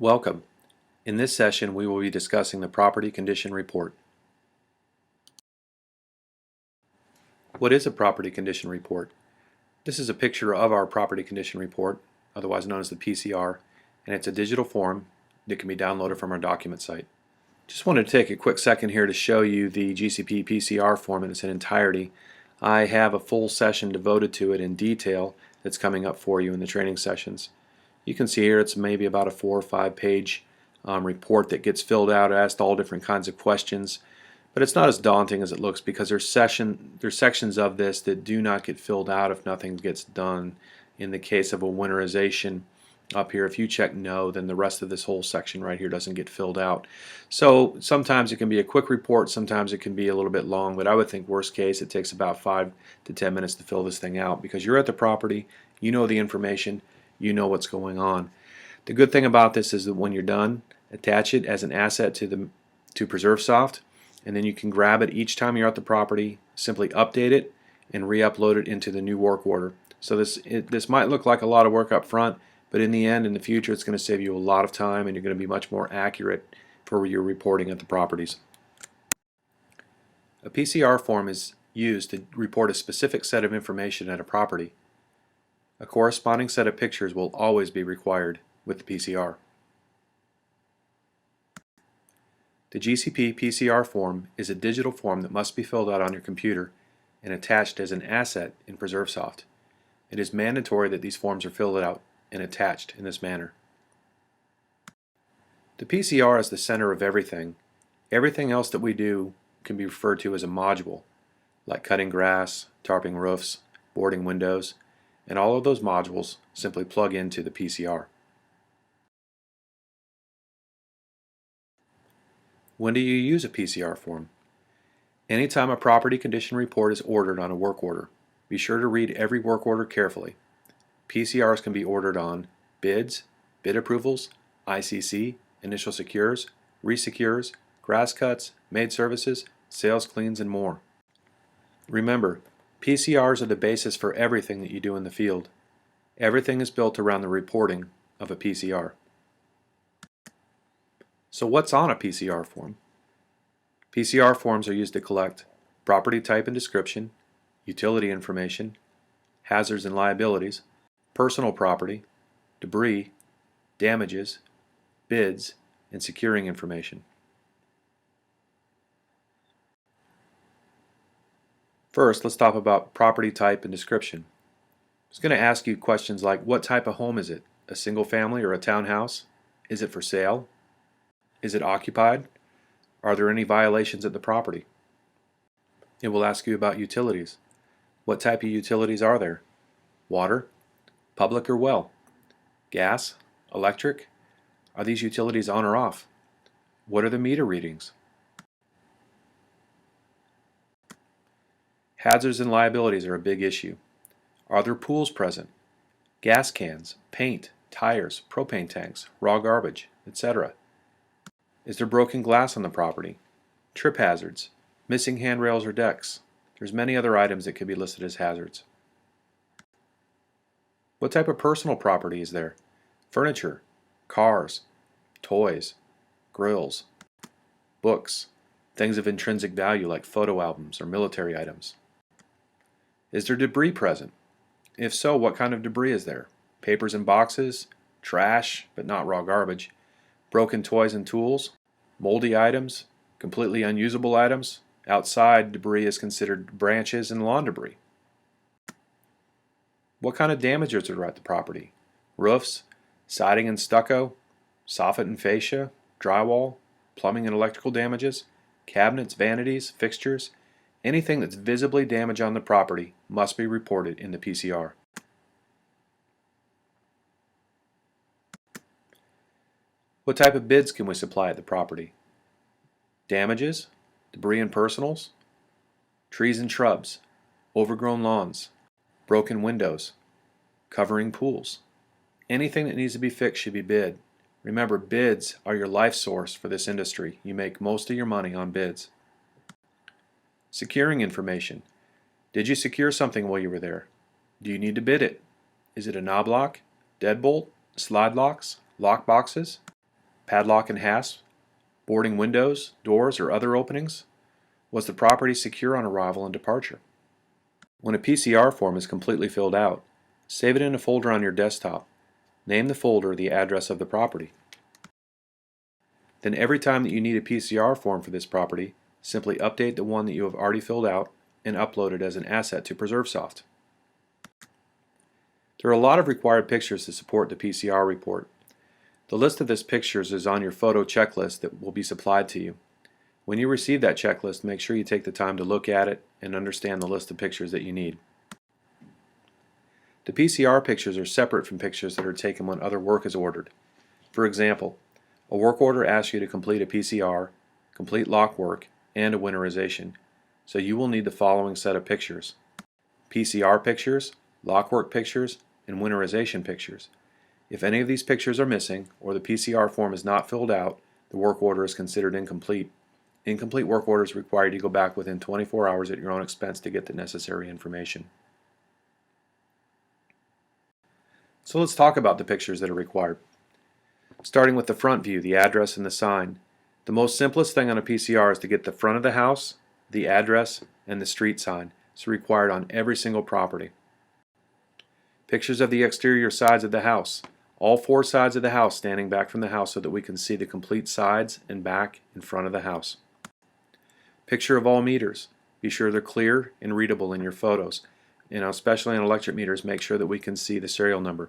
Welcome. In this session we will be discussing the Property Condition Report. What is a Property Condition Report? This is a picture of our Property Condition Report, otherwise known as the PCR, and it's a digital form that can be downloaded from our document site. Just wanted to take a quick second here to show you the GCP PCR form in its entirety. I have a full session devoted to it in detail that's coming up for you in the training sessions. You can see here it's maybe about a 4 or 5 page report that gets filled out, asked all different kinds of questions, but it's not as daunting as it looks because there's sections of this that do not get filled out if nothing gets done. In the case of a winterization up here, if you check no, then the rest of this whole section right here doesn't get filled out. So sometimes it can be a quick report, sometimes it can be a little bit long, but I would think worst case it takes about 5 to 10 minutes to fill this thing out because you're at the property, you know the information, you know what's going on. The good thing about this is that when you're done, attach it as an asset to PreserveSoft, and then you can grab it each time you're at the property, simply update it and re-upload it into the new work order. So this might look like a lot of work up front, but in the end, in the future, it's going to save you a lot of time and you're going to be much more accurate for your reporting at the properties. A PCR form is used to report a specific set of information at a property. A corresponding set of pictures will always be required with the PCR. The GCP PCR form is a digital form that must be filled out on your computer and attached as an asset in PreserveSoft. It is mandatory that these forms are filled out and attached in this manner. The PCR is the center of everything. Everything else that we do can be referred to as a module, like cutting grass, tarping roofs, boarding windows, and all of those modules simply plug into the PCR. When do you use a PCR form? Anytime a property condition report is ordered on a work order, be sure to read every work order carefully. PCRs can be ordered on bids, bid approvals, ICC, initial secures, resecures, grass cuts, maid services, sales cleans, and more. Remember, PCRs are the basis for everything that you do in the field. Everything is built around the reporting of a PCR. So what's on a PCR form? PCR forms are used to collect property type and description, utility information, hazards and liabilities, personal property, debris, damages, bids, and securing information. First, let's talk about property type and description. It's going to ask you questions like, what type of home is it? A single family or a townhouse? Is it for sale? Is it occupied? Are there any violations at the property? It will ask you about utilities. What type of utilities are there? Water? Public or well? Gas? Electric? Are these utilities on or off? What are the meter readings? Hazards and liabilities are a big issue. Are there pools present? Gas cans, paint, tires, propane tanks, raw garbage, etc. Is there broken glass on the property? Trip hazards, missing handrails or decks. There's many other items that could be listed as hazards. What type of personal property is there? Furniture, cars, toys, grills, books, things of intrinsic value like photo albums or military items. Is there debris present? If so, what kind of debris is there? Papers and boxes, trash, but not raw garbage, broken toys and tools, moldy items, completely unusable items. Outside, debris is considered branches and lawn debris. What kind of damages are at the property? Roofs, siding and stucco, soffit and fascia, drywall, plumbing and electrical damages, cabinets, vanities, fixtures. Anything that's visibly damaged on the property must be reported in the PCR. What type of bids can we supply at the property? Damages, debris and personals, trees and shrubs, overgrown lawns, broken windows, covering pools. Anything that needs to be fixed should be bid. Remember, bids are your life source for this industry. You make most of your money on bids. Securing information. Did you secure something while you were there? Do you need to bid it? Is it a knob lock, deadbolt, slide locks, lock boxes? padlock and hasp, boarding windows, doors, or other openings? Was the property secure on arrival and departure? When a PCR form is completely filled out, save it in a folder on your desktop. Name the folder the address of the property. Then every time that you need a PCR form for this property, simply update the one that you have already filled out and upload it as an asset to PreserveSoft. There are a lot of required pictures to support the PCR report. The list of these pictures is on your photo checklist that will be supplied to you. When you receive that checklist, make sure you take the time to look at it and understand the list of pictures that you need. The PCR pictures are separate from pictures that are taken when other work is ordered. For example, a work order asks you to complete a PCR, complete lock work, and a winterization, so you will need the following set of pictures: PCR pictures, lock work pictures, and winterization pictures. If any of these pictures are missing or the PCR form is not filled out, the work order is considered incomplete. Incomplete work orders require you to go back within 24 hours at your own expense to get the necessary information. So let's talk about the pictures that are required. Starting with the front view, the address and the sign. The most simplest thing on a PCR is to get the front of the house, the address, and the street sign. It's required on every single property. Pictures of the exterior sides of the house. All four sides of the house standing back from the house so that we can see the complete sides and back in front of the house. Picture of all meters. Be sure they're clear and readable in your photos. Especially on electric meters, make sure that we can see the serial number.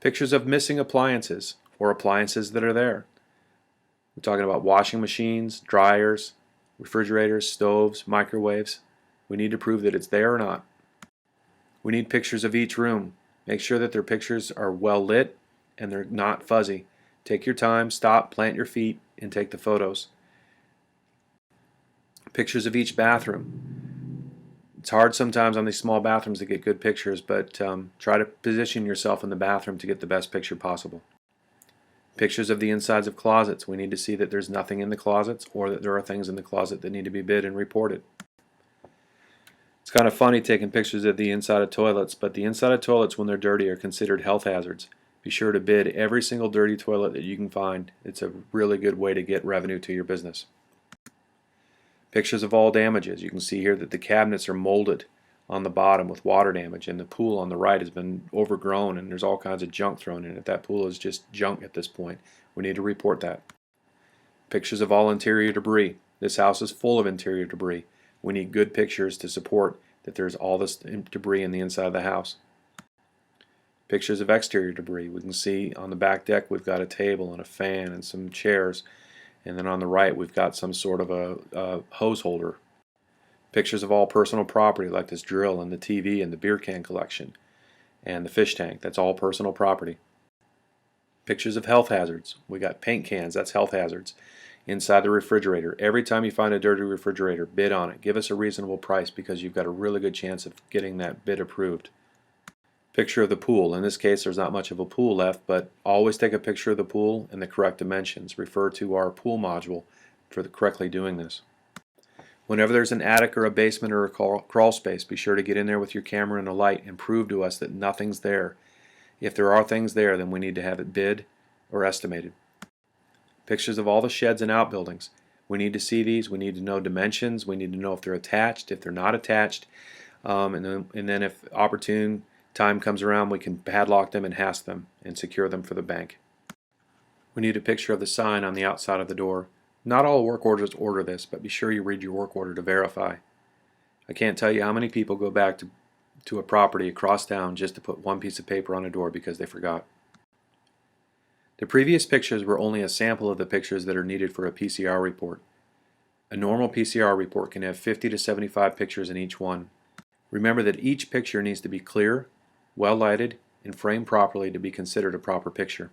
Pictures of missing appliances or appliances that are there. We're talking about washing machines, dryers, refrigerators, stoves, microwaves. We need to prove that it's there or not. We need pictures of each room. Make sure that their pictures are well lit and they're not fuzzy. Take your time, stop, plant your feet, and take the photos. Pictures of each bathroom. It's hard sometimes on these small bathrooms to get good pictures, but try to position yourself in the bathroom to get the best picture possible. Pictures of the insides of closets. We need to see that there's nothing in the closets or that there are things in the closet that need to be bid and reported. It's kind of funny taking pictures of the inside of toilets, but the inside of toilets when they're dirty are considered health hazards. Be sure to bid every single dirty toilet that you can find. It's a really good way to get revenue to your business. Pictures of all damages. You can see here that the cabinets are molded on the bottom with water damage, and the pool on the right has been overgrown and there's all kinds of junk thrown in it. That pool is just junk at this point. We need to report that. Pictures of all interior debris. This house is full of interior debris. We need good pictures to support that there's all this debris in the inside of the house. Pictures of exterior debris. We can see on the back deck we've got a table and a fan and some chairs. And then on the right we've got some sort of a hose holder. Pictures of all personal property like this drill and the TV and the beer can collection and the fish tank. That's all personal property. Pictures of health hazards. We got paint cans, that's health hazards. Inside the refrigerator. Every time you find a dirty refrigerator, bid on it. Give us a reasonable price because you've got a really good chance of getting that bid approved. Picture of the pool. In this case there's not much of a pool left, but always take a picture of the pool in the correct dimensions. Refer to our pool module for correctly doing this. Whenever there's an attic or a basement or a crawl space, be sure to get in there with your camera and a light and prove to us that nothing's there. If there are things there, then we need to have it bid or estimated. Pictures of all the sheds and outbuildings. We need to see these. We need to know dimensions. We need to know if they're attached, if they're not attached. And then if opportune time comes around, we can padlock them and hasp them and secure them for the bank. We need a picture of the sign on the outside of the door. Not all work orders order this, but be sure you read your work order to verify. I can't tell you how many people go back to a property across town just to put one piece of paper on a door because they forgot. The previous pictures were only a sample of the pictures that are needed for a PCR report. A normal PCR report can have 50 to 75 pictures in each one. Remember that each picture needs to be clear, well lighted, and framed properly to be considered a proper picture.